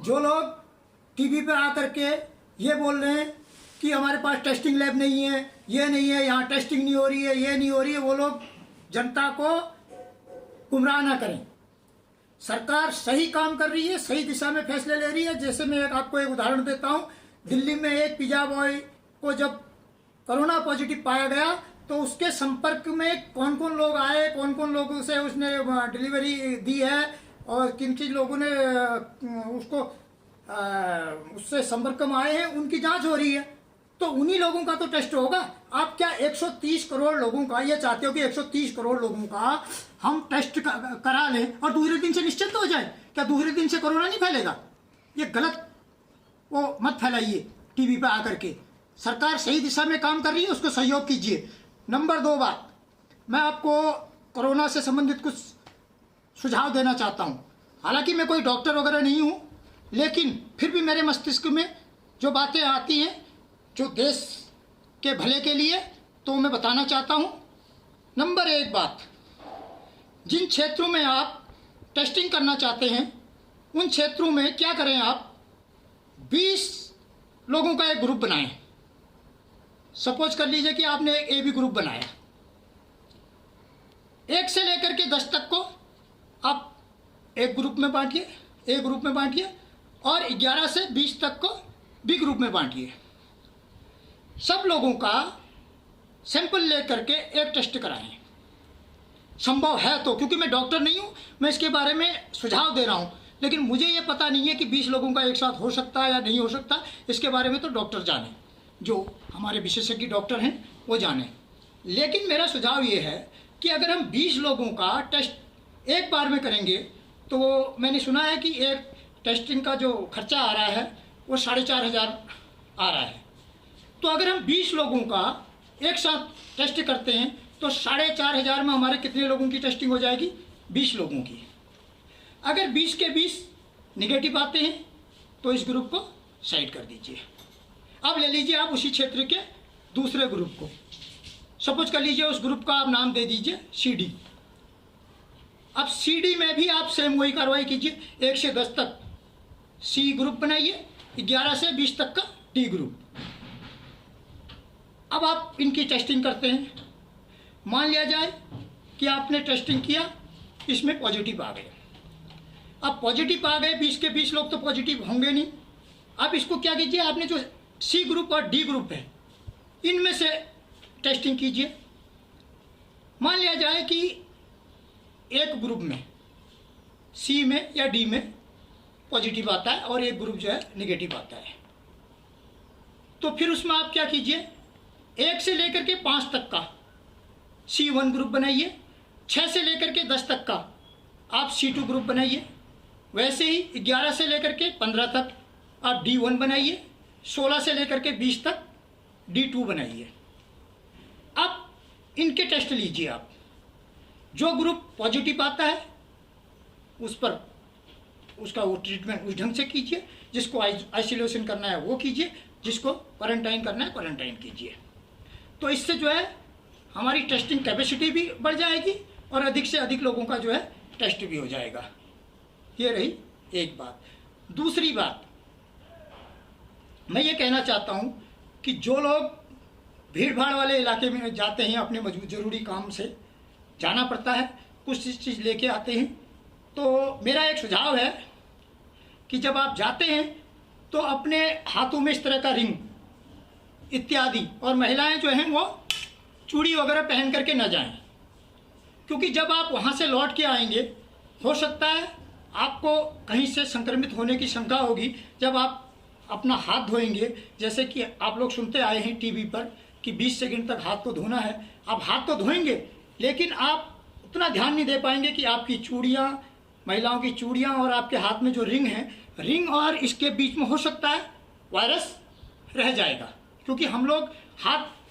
जो लोग टीवी पे आकर के ये बोल रहे हैं कि हमारे पास टेस्टिंग लैब नहीं है, ये नहीं है, यहाँ टेस्टिंग नहीं हो रही है, ये नहीं हो रही है, वो लोग जनता को गुमराह ना करें। सरकार सही काम कर रही है, सही दिशा में फैसले ले रही है। जैसे मैं आपको एक उदाहरण देता हूँ, दिल्ली में एक पिज्जा बॉय को जब कोरोना पॉजिटिव पाया गया तो उसके संपर्क में कौन कौन लोग आए, कौन कौन लोगों से उसने डिलीवरी दी है और किन किन लोगों ने उसको उससे संपर्क में आए हैं, उनकी जांच हो रही है। तो उन्हीं लोगों का तो टेस्ट होगा। आप क्या 130 करोड़ लोगों का ये चाहते हो कि 130 करोड़ लोगों का हम टेस्ट करा लें और दूसरे दिन से निश्चित हो जाए? क्या दूसरे दिन से कोरोना नहीं फैलेगा? ये गलत वो मत फैलाइए टीवी पे आकर के। सरकार सही दिशा में काम कर रही है, उसको सहयोग कीजिए। नंबर 2 बात, मैं आपको कोरोना से संबंधित कुछ सुझाव देना चाहता हूँ। हालांकि मैं कोई डॉक्टर वगैरह नहीं हूँ, लेकिन फिर भी मेरे मस्तिष्क में जो बातें आती हैं जो देश के भले के लिए, तो मैं बताना चाहता हूँ। नंबर 1 बात, जिन क्षेत्रों में आप टेस्टिंग करना चाहते हैं उन क्षेत्रों में क्या करें, आप 20 लोगों का एक ग्रुप बनाएं। सपोज कर लीजिए कि आपने एक AB ग्रुप बनाया, 1 से लेकर के 10 तक को आप एक ग्रुप में बांटिए, A ग्रुप में बांटिए, और 11 से 20 तक को B ग्रुप में बांटिए। सब लोगों का सैंपल लेकर के एक टेस्ट कराएं, संभव है तो। क्योंकि मैं डॉक्टर नहीं हूं, मैं इसके बारे में सुझाव दे रहा हूं, लेकिन मुझे ये पता नहीं है कि 20 लोगों का एक साथ हो सकता है या नहीं हो सकता। इसके बारे में तो डॉक्टर जाने, जो हमारे विशेषज्ञ डॉक्टर हैं वो जाने। लेकिन मेरा सुझाव ये है कि अगर हम 20 लोगों का टेस्ट एक बार में करेंगे तो मैंने सुना है कि एक टेस्टिंग का जो खर्चा आ रहा है वो 4,500 आ रहा है। तो अगर हम 20 लोगों का एक साथ टेस्ट करते हैं तो 4,500 में हमारे कितने लोगों की टेस्टिंग हो जाएगी? 20 लोगों की। अगर 20 के 20 निगेटिव आते हैं तो इस ग्रुप को साइड कर दीजिए। अब ले लीजिए आप उसी क्षेत्र के दूसरे ग्रुप को, सपोज कर लीजिए उस ग्रुप का आप नाम दे दीजिए CD। अब CD में भी आप सेम वही कार्रवाई कीजिए, 1 से 10 तक C ग्रुप बनाइए, 11 से 20 तक का D ग्रुप। अब आप इनकी टेस्टिंग करते हैं। मान लिया जाए कि आपने टेस्टिंग किया, इसमें पॉजिटिव आ गए। अब पॉजिटिव आ गए, 20 के 20 लोग तो पॉजिटिव होंगे नहीं। अब इसको क्या कीजिए, आपने जो C ग्रुप और D ग्रुप है इनमें से टेस्टिंग कीजिए। मान लिया जाए कि एक ग्रुप में C में या D में पॉजिटिव आता है और एक ग्रुप जो है निगेटिव आता है, तो फिर उसमें आप क्या कीजिए, 1 से लेकर के 5 तक का C1 ग्रुप बनाइए, 6 से लेकर के 10 तक का आप C2 ग्रुप बनाइए। वैसे ही 11 से लेकर के 15 तक आप D1 बनाइए, 16 से लेकर के 20 तक D2 बनाइए। अब इनके टेस्ट लीजिए आप। जो ग्रुप पॉजिटिव आता है उस पर उसका वो ट्रीटमेंट उस ढंग से कीजिए, जिसको आइसोलेशन करना है वो कीजिए, जिसको क्वारंटाइन करना है क्वारंटाइन कीजिए। तो इससे जो है हमारी टेस्टिंग कैपेसिटी भी बढ़ जाएगी और अधिक से अधिक लोगों का जो है टेस्ट भी हो जाएगा। ये रही एक बात। दूसरी बात, मैं ये कहना चाहता हूँ कि जो लोग भीड़ भाड़ वाले इलाके में जाते हैं, अपने ज़रूरी काम से जाना पड़ता है, कुछ चीज़ लेके आते हैं, तो मेरा एक सुझाव है कि जब आप जाते हैं तो अपने हाथों में इस तरह का रिंग इत्यादि, और महिलाएं जो हैं वो चूड़ी वगैरह पहन करके न जाएं, क्योंकि जब आप वहाँ से लौट के आएंगे हो सकता है आपको कहीं से संक्रमित होने की शंका होगी। जब आप अपना हाथ धोएंगे, जैसे कि आप लोग सुनते आए हैं टीवी पर कि 20 सेकंड तक हाथ को धोना है, आप हाथ तो धोएंगे लेकिन आप उतना ध्यान नहीं दे पाएंगे कि आपकी चूड़ियाँ, महिलाओं की चूड़ियाँ और आपके हाथ में जो रिंग है, रिंग और इसके बीच में हो सकता है वायरस रह जाएगा। क्योंकि हम लोग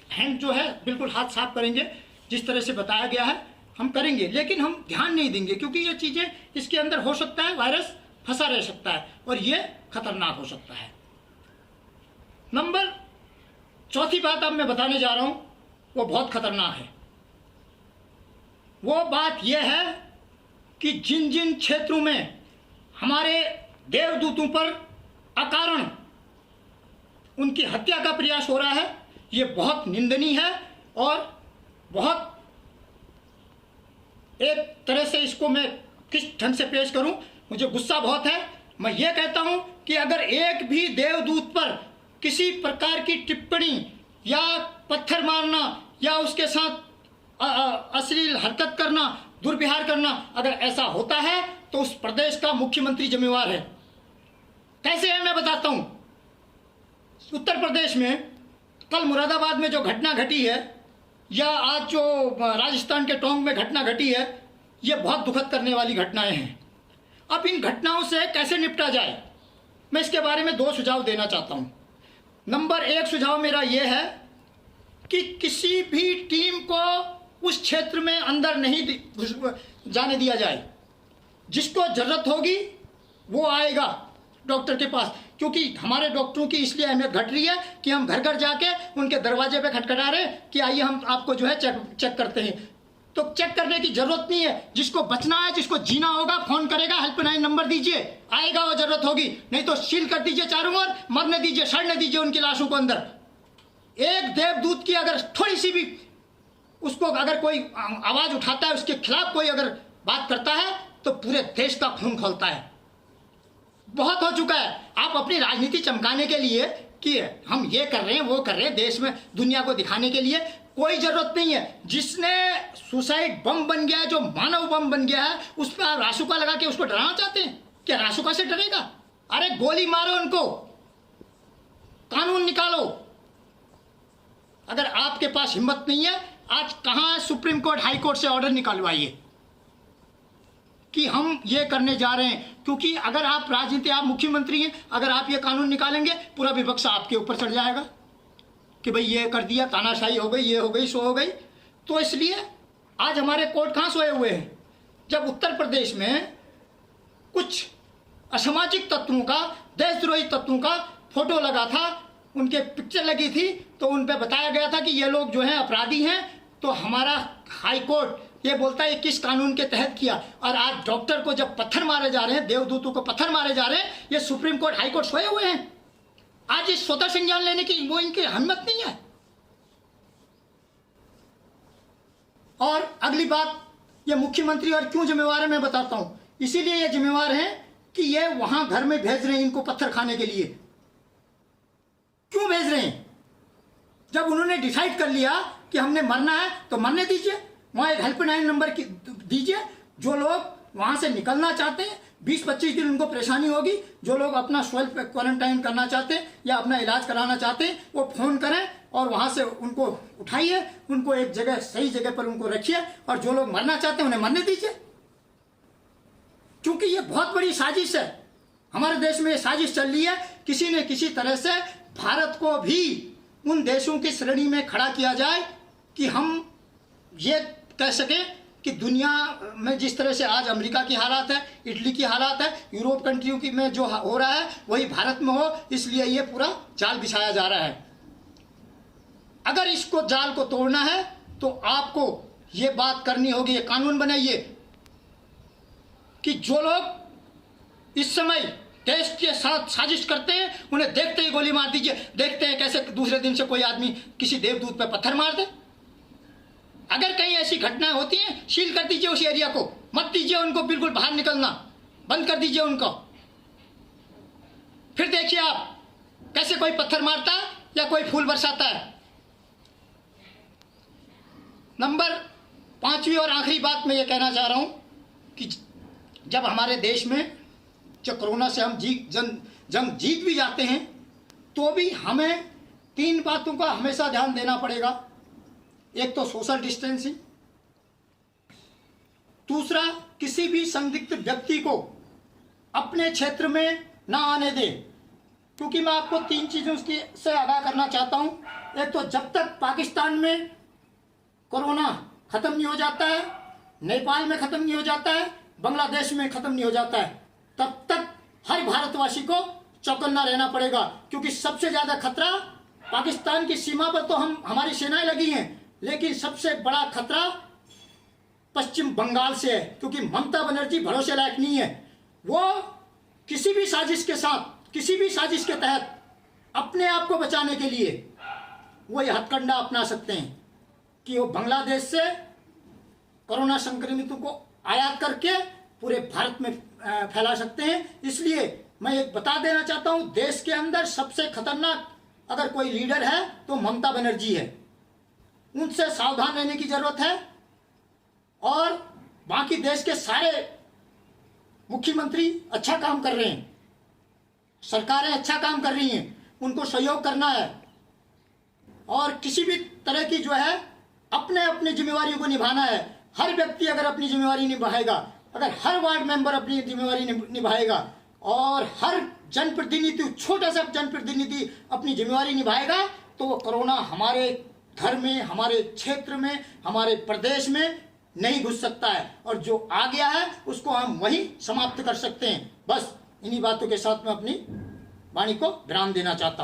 हैंड जो है बिल्कुल हाथ साफ करेंगे, जिस तरह से बताया गया है हम करेंगे, लेकिन हम ध्यान नहीं देंगे क्योंकि ये चीज़ें इसके अंदर हो सकता है वायरस फंसा रह सकता है और ये खतरनाक हो सकता है। नंबर चौथी बात अब मैं बताने जा रहा हूं, वो बहुत खतरनाक है। वो बात यह है कि जिन जिन क्षेत्रों में हमारे देवदूतों पर अकारण उनकी हत्या का प्रयास हो रहा है, ये बहुत निंदनीय है और बहुत एक तरह से इसको मैं किस ढंग से पेश करूं, मुझे गुस्सा बहुत है। मैं ये कहता हूं कि अगर एक भी देवदूत पर किसी प्रकार की टिप्पणी या पत्थर मारना या उसके साथ अश्लील हरकत करना, दुर्व्यवहार करना अगर ऐसा होता है तो उस प्रदेश का मुख्यमंत्री जिम्मेवार है। कैसे है मैं बताता हूं। उत्तर प्रदेश में कल मुरादाबाद में जो घटना घटी है या आज जो राजस्थान के टोंक में घटना घटी है, ये बहुत दुखद करने वाली घटनाएं हैं। अब इन घटनाओं से कैसे निपटा जाए, मैं इसके बारे में 2 सुझाव देना चाहता हूं। नंबर 1 सुझाव मेरा यह है कि किसी भी टीम को उस क्षेत्र में अंदर नहीं जाने दिया जाए। जिसको जरूरत होगी वो आएगा डॉक्टर के पास, क्योंकि हमारे डॉक्टरों की इसलिए अहमियत घट रही है कि हम घर घर जाके उनके दरवाजे पे खटखटा रहे कि आइए हम आपको जो है चेक करते हैं। तो चेक करने की जरूरत नहीं है। जिसको बचना है, जिसको जीना होगा, फोन करेगा, हेल्पलाइन नंबर दीजिए, आएगा वो जरूरत होगी। नहीं तो सील कर दीजिए चारों ओर, मरने दीजिए, सड़ने दीजिए उनकी लाशों को अंदर। एक देवदूत की अगर थोड़ी सी भी उसको अगर कोई आवाज उठाता है, उसके खिलाफ कोई अगर बात करता है तो पूरे देश का खून खौलता है। बहुत हो चुका है। आप अपनी राजनीति चमकाने के लिए कि हम ये कर रहे हैं, वो कर रहे हैं, देश में दुनिया को दिखाने के लिए कोई जरूरत नहीं है। जिसने सुसाइड बम बन गया है, जो मानव बम बन गया है, उस पर आप रासुका लगा के उसको डराना चाहते हैं? क्या रासुका से डरेगा? अरे गोली मारो उनको, कानून निकालो। अगर आपके पास हिम्मत नहीं है, आज कहां सुप्रीम कोर्ट, हाई कोर्ट से ऑर्डर निकालवाइए कि हम ये करने जा रहे हैं। क्योंकि अगर आप राजनीति, आप मुख्यमंत्री हैं, अगर आप ये कानून निकालेंगे पूरा विपक्ष आपके ऊपर चढ़ जाएगा कि भाई ये कर दिया, तानाशाही हो गई, ये हो गई, सो हो गई। तो इसलिए आज हमारे कोर्ट कहाँ सोए हुए हैं? जब उत्तर प्रदेश में कुछ असामाजिक तत्वों का, देशद्रोही तत्वों का फोटो लगा था, उनके पिक्चर लगी थी, तो उन पर बताया गया था कि ये लोग जो हैं अपराधी हैं। तो हमारा हाई कोर्ट ये बोलता है किस कानून के तहत किया। और आज डॉक्टर को जब पत्थर मारे जा रहे हैं, देवदूतों को पत्थर मारे जा रहे हैं, ये सुप्रीम कोर्ट, हाई कोर्ट सोए हुए हैं। आज इस स्वतः संज्ञान लेने की वो इनकी हिम्मत नहीं है। और अगली बात, ये मुख्यमंत्री और क्यों जिम्मेवार है मैं बताता हूं। इसीलिए ये जिम्मेवार हैं कि ये वहां घर में भेज रहे हैं इनको पत्थर खाने के लिए। क्यों भेज रहे हैं? जब उन्होंने डिसाइड कर लिया कि हमने मरना है तो मरने दीजिए। वहां एक हेल्पलाइन नंबर दीजिए। जो लोग वहां से निकलना चाहते हैं, 20-25 दिन उनको परेशानी होगी। जो लोग अपना सेल्फ क्वारंटाइन करना चाहते हैं या अपना इलाज कराना चाहते हैं, वो फोन करें और वहां से उनको उठाइए, उनको एक जगह, सही जगह पर उनको रखिए। और जो लोग मरना चाहते हैं उन्हें मरने दीजिए। क्योंकि ये बहुत बड़ी साजिश है। हमारे देश में ये साजिश चल रही है, किसी न किसी तरह से भारत को भी उन देशों की श्रेणी में खड़ा किया जाए कि हम ये कह सकें कि दुनिया में जिस तरह से आज अमेरिका की हालात है, इटली की हालात है, यूरोप कंट्रियों की में जो हो रहा है वही भारत में हो। इसलिए ये पूरा जाल बिछाया जा रहा है। अगर इसको जाल को तोड़ना है तो आपको ये बात करनी होगी, ये कानून बनाइए कि जो लोग इस समय देश के साथ साजिश करते हैं उन्हें देखते ही गोली मार दीजिए। देखते हैं कैसे दूसरे दिन से कोई आदमी किसी देवदूत पर पत्थर मार दे। अगर कहीं ऐसी घटनाएं होती हैं, सील कर दीजिए उस एरिया को, मत दीजिए उनको बिल्कुल बाहर निकलना, बंद कर दीजिए उनको। फिर देखिए आप कैसे कोई पत्थर मारता है या कोई फूल बरसाता है। नंबर 5वीं और आखिरी बात मैं ये कहना चाह रहा हूं कि जब हमारे देश में जब कोरोना से हम जंग जीत भी जाते हैं तो भी हमें 3 बातों का हमेशा ध्यान देना पड़ेगा। एक तो सोशल डिस्टेंसिंग, दूसरा किसी भी संदिग्ध व्यक्ति को अपने क्षेत्र में ना आने दें। क्योंकि मैं आपको 3 चीज़ों से आगाह करना चाहता हूं। एक तो जब तक पाकिस्तान में कोरोना खत्म नहीं हो जाता है, नेपाल में खत्म नहीं हो जाता है, बांग्लादेश में खत्म नहीं हो जाता है, तब तक हर भारतवासी को चौकन्ना रहना पड़ेगा। क्योंकि सबसे ज्यादा खतरा पाकिस्तान की सीमा पर तो हमारी सेनाएं लगी हैं, लेकिन सबसे बड़ा खतरा पश्चिम बंगाल से है। क्योंकि ममता बनर्जी भरोसे लायक नहीं है। वो किसी भी साजिश के साथ, किसी भी साजिश के तहत अपने आप को बचाने के लिए वो ये हथकंडा अपना सकते हैं कि वो बांग्लादेश से कोरोना संक्रमितों को आयात करके पूरे भारत में फैला सकते हैं। इसलिए मैं ये बता देना चाहता हूं, देश के अंदर सबसे खतरनाक अगर कोई लीडर है तो ममता बनर्जी है। उनसे सावधान रहने की जरूरत है। और बाकी देश के सारे मुख्यमंत्री अच्छा काम कर रहे हैं, सरकारें अच्छा काम कर रही हैं, उनको सहयोग करना है। और किसी भी तरह की जो है अपने अपनी जिम्मेवारियों को निभाना है। हर व्यक्ति अगर अपनी जिम्मेवारी निभाएगा, अगर हर वार्ड मेंबर अपनी जिम्मेवारी निभाएगा और हर जनप्रतिनिधि, छोटा सा जनप्रतिनिधि अपनी जिम्मेवारी निभाएगा, तो वो कोरोना हमारे घर में, हमारे क्षेत्र में, हमारे प्रदेश में नहीं घुस सकता है। और जो आ गया है उसको हम वहीं समाप्त कर सकते हैं। बस इन्हीं बातों के साथ मैं अपनी वाणी को विराम देना चाहता हूँ।